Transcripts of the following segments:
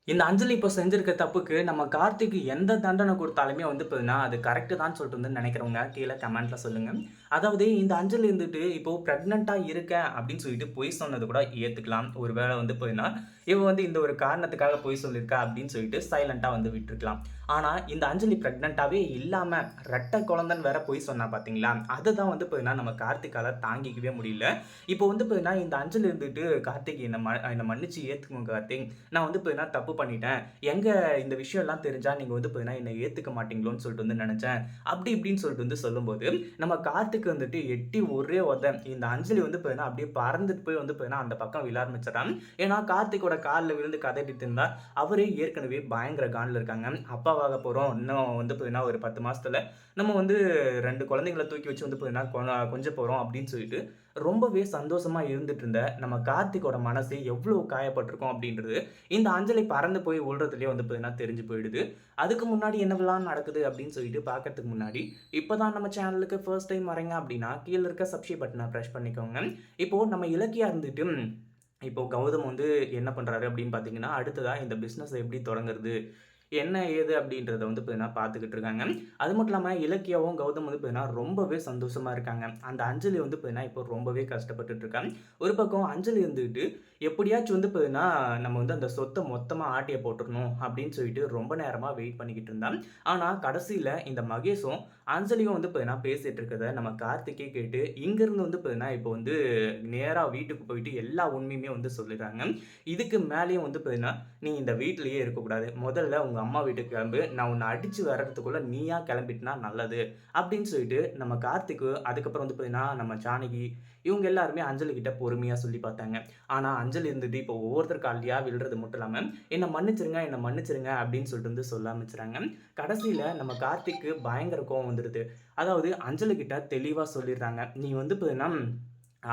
இந்த அஞ்சலி இப்போ செஞ்சிருக்க தப்புக்கு நம்ம கார்த்திக்கு எந்த தண்டனை குடுத்தாலுமே வந்து பார்த்தீங்கன்னா, அது கரெக்ட்டு தான் சொல்லிட்டு வந்து நினைக்கிறவங்க கீழ கமெண்ட்ல சொல்லுங்க. அதாவது இந்த அஞ்சலி இருந்துட்டு இப்போ பிரெக்னன்ட்டா இருக்கேன் அப்படின்னு சொல்லிட்டு பொய் சொன்னது கூட ஏத்துக்கலாம். ஒரு வேளை வந்து பார்த்தீங்கன்னா, இவ வந்து இந்த ஒரு காரணத்துக்காக பொய் சொல்லியிருக்கா அப்படின்னு சொல்லிட்டு சைலன்ட்டா வந்து விட்டுருக்கலாம். ஆனா இந்த அஞ்சலி பிரெக்னன்ட்டாவே இல்லாம ரெட்டை குழந்தைன்னு வேற பொய் சொன்னா பார்த்தீங்களா? அதுதான் வந்து பார்த்தீங்கன்னா, நம்ம கார்த்திக்கால தாங்கிக்கவே முடியல. இப்போ வந்து பார்த்தீங்கன்னா, இந்த அஞ்சலி இருந்துட்டு கார்த்திக் என்ன மன்னிச்சு ஏத்துக்கோங்க கார்த்திக். நான் வந்து பார்த்தீங்கன்னா தப்பு பண்ணிட்டேன். எங்க இந்த விஷயம்லாம் தெரிஞ்சா நீங்க வந்து பார்த்தீங்கன்னா என்ன ஏத்துக்க மாட்டீங்களோன்னு சொல்லிட்டு வந்து நெனச்சேன். அப்படி இப்படின்னு சொல்லிட்டு வந்து சொல்லும்போது, நம்ம கார்த்திக் வந்துட்டு எட்டி ஒரே உத இந்த அஞ்சலி வந்து பார்த்தீங்கன்னா அப்படியே பறந்துட்டு போய் வந்து பார்த்தீங்கன்னா அந்த பக்கம் விழ ஆரம்பிச்சுட்டான். ஏன்னா கார்த்திக்கோட கால்ல விழுந்து கதறிட்டு இருந்தா, அவரே ஏற்கனவே பயங்கர கான்ல இருக்காங்க. அப்பாவாக போறோம். இன்னும் வந்து பார்த்தீங்கன்னா ஒரு 10 மாசத்துல நம்ம வந்து 2 குழந்தைங்கள தூக்கி வச்சு வந்து பார்த்தீங்கன்னா கொஞ்ச போறோம் அப்படின்னு சொல்லிட்டு ரொம்பவே சந்தோஷமா இருந்துட்டு இருந்த நம்ம கார்த்திக்கோட மனசு எவ்வளவு காயப்பட்டிருக்கும் அப்படின்றது இந்த அஞ்சலி பறந்து போய் உள்றதுலயே வந்து பார்த்தீங்கன்னா தெரிஞ்சு போயிடுது. அதுக்கு முன்னாடி என்னவெல்லாம் நடக்குது அப்படின்னு சொல்லிட்டு பார்க்கறதுக்கு முன்னாடி, இப்பதான் நம்ம சேனலுக்கு ஃபர்ஸ்ட் டைம் வரீங்க அப்படின்னா, கீழ இருக்க சப்ஸ்கிரைப் பட்டன பிரஸ் பண்ணிக்கோங்க. இப்போ நம்ம இலக்கியா இருந்துட்டு இப்போ கௌதம் வந்து என்ன பண்றாரு அப்படின்னு பார்த்தீங்கன்னா, அடுத்ததா இந்த பிசினஸ எப்படி தொடங்குறது? என்ன ஏது அப்படின்றத வந்து பார்த்தீங்கன்னா பார்த்துக்கிட்டு இருக்காங்க. அது மட்டும் இல்லாம இலக்கியாவும் கௌதம் வந்து பார்த்தீங்கன்னா ரொம்பவே சந்தோஷமா இருக்காங்க. அந்த அஞ்சலி வந்து பார்த்தீங்கன்னா இப்போ ரொம்பவே கஷ்டப்பட்டுட்டு இருக்கா. ஒரு பக்கம் அஞ்சலி இருந்துட்டு எப்படியாச்சும் வந்து பார்த்தீங்கன்னா நம்ம வந்து அந்த சொத்த மொத்தமா ஆட்டைய போட்டுறணும் அப்படின்னு சொல்லிட்டு ரொம்ப நேரமா வெயிட் பண்ணிக்கிட்டு இருந்தா. ஆனா கடைசியில இந்த மகேஷும் அஞ்சலியும் வந்து பார்த்தீங்கன்னா பேசிட்டு இருக்கிறத நம்ம கார்த்திக்கே கேட்டு இங்கிருந்து வந்து பார்த்தீங்கன்னா இப்போ வந்து நேரா வீட்டுக்கு போயிட்டு எல்லா உண்மையுமே வந்து சொல்லிடுறாங்க. இதுக்கு மேலேயும் வந்து பார்த்தீங்கன்னா நீ இந்த வீட்டிலேயே இருக்கக்கூடாது. முதல்ல உங்க அம்மா வீட்டுக்கு கிளம்பு. நான் உன்ன அடிச்சு வர்றதுக்குள்ள நீயா கிளம்பிட்டனா நல்லது. அப்படின்னு சொல்லிட்டு நம்ம கார்த்திக்கு, அதுக்கப்புறம் வந்து பார்த்தீங்கன்னா, நம்ம ஜானகி இவங்க எல்லாருமே அஞ்சலி கிட்ட பொறுமையா சொல்லி பார்த்தாங்க. ஆனா அஞ்சலி இருந்துட்டு இப்போ ஒவ்வொருத்தர் கால்லயா விழுறது மட்டும் இல்லாம, என்ன மன்னிச்சிருங்க, என்ன மன்னிச்சிருங்க அப்படின்னு சொல்லிட்டு வந்து சொல்ல ஆரம்பிச்சுறாங்க. கடைசியில நம்ம கார்த்திக்கு பயங்கர கோவம் வந்துருது. அதாவது அஞ்சலி கிட்ட தெளிவா சொல்லிடுறாங்க. நீ வந்து பார்த்தீங்கன்னா,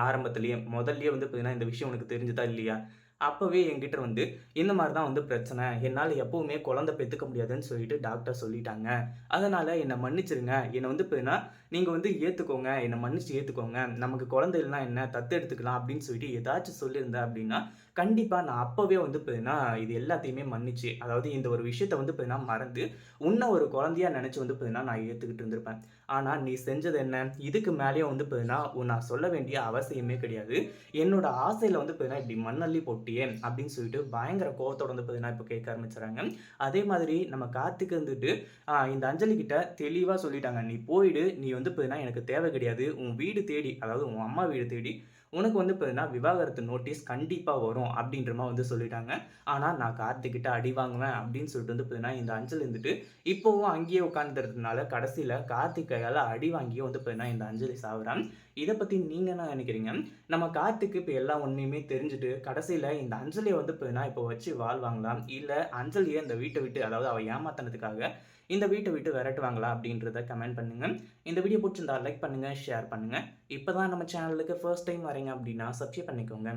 ஆரம்பத்திலேயே முதல்லயே வந்து பார்த்தீங்கன்னா, இந்த விஷயம் உனக்கு தெரிஞ்சதா இல்லையா? அப்பவே என்கிட்ட வந்து இந்த மாரி தான் வந்து பிரச்சனை. என்னால எப்பவுமே குழந்தை பெத்துக்க முடியாதுன்னு சொல்லிட்டு டாக்டர் சொல்லிட்டாங்க. அதனால என்ன மன்னிச்சிருங்க. என்ன வந்து இப்ப நீங்க வந்து ஏத்துக்கோங்க. என்ன மன்னிச்சு ஏத்துக்கோங்க. நமக்கு குழந்தை இல்லன்னா என்ன? தத்து எடுத்துக்கலாம் அப்படின்னு சொல்லிட்டு ஏதாச்சும் சொல்லியிருந்தேன் அப்படின்னா, கண்டிப்பா நான் அப்பவே வந்து பார்த்தீங்கன்னா, இது எல்லாத்தையுமே மன்னிச்சு, அதாவது இந்த ஒரு விஷயத்த வந்து பார்த்தீங்கன்னா மறந்து, உன்ன ஒரு குழந்தையா நெனச்சு வந்து பார்த்தீங்கன்னா, நான் ஏத்துக்கிட்டு இருந்திருப்பேன். ஆனா நீ செஞ்சது என்ன? இதுக்கு மேலயும் வந்து பார்த்தீங்கன்னா, நான் சொல்ல வேண்டிய அவசியமே கிடையாது. என்னோட ஆசையில வந்து பார்த்தீங்கன்னா, இப்படி மண்ணள்ளி போட்டியே! அப்படின்னு சொல்லிட்டு பயங்கர கோவத்தோட வந்து பார்த்தீங்கன்னா, இப்ப கேட்க ஆரம்பிச்சுறாங்க. அதே மாதிரி நம்ம கார்த்திக் வந்துட்டு, இந்த அஞ்சலி கிட்ட தெளிவா சொல்லிட்டாங்க. "நீ போயிடு. நீ வந்து பார்த்தீங்கன்னா, எனக்கு தேவை கிடையாது. உன் வீடு தேடி, அதாவது உன் அம்மா வீடு தேடி உனக்கு வந்து பார்த்தீங்கன்னா, விவாகரத்து நோட்டீஸ் கண்டிப்பா வரும்." அப்படின்ற மாரி வந்து சொல்லிட்டாங்க. ஆனா, நான் கார்த்திக் கிட்ட அடி வாங்குவேன் அப்படின்னு சொல்லிட்டு வந்து பார்த்தீங்கன்னா, இந்த அஞ்சலி இருந்துட்டு இப்பவும் அங்கேயே உட்கார்ந்துறதுனால கடைசியில கார்த்திக் கையால அடி வாங்கியும் வந்து பார்த்தீங்கன்னா, இந்த அஞ்சலி சாவுறா. இத பத்தி நீங்க என்ன நினைக்கிறீங்க? நம்ம கார்த்திக்கு இப்ப எல்லா உண்மையுமே தெரிஞ்சுட்டு, கடைசியில இந்த அஞ்சலிய வந்து பார்த்தீங்கன்னா, இப்ப வச்சு வாழ்வாங்களா? இல்ல அஞ்சலிய இந்த வீட்ட விட்டு, அதாவது அவ ஏமாத்துனதுக்காக இந்த வீட்ட விட்டு விரட்டுவாங்களா? அப்படின்றத கமெண்ட் பண்ணுங்க. இந்த வீடியோ புடிச்சிருந்தா லைக் பண்ணுங்க, ஷேர் பண்ணுங்க. இப்ப தான் நம்ம சேனலுக்கு ஃபர்ஸ்ட் டைம் வரீங்க அப்படின்னா, சப்ஸ்கிரைப் பண்ணிக்கோங்க.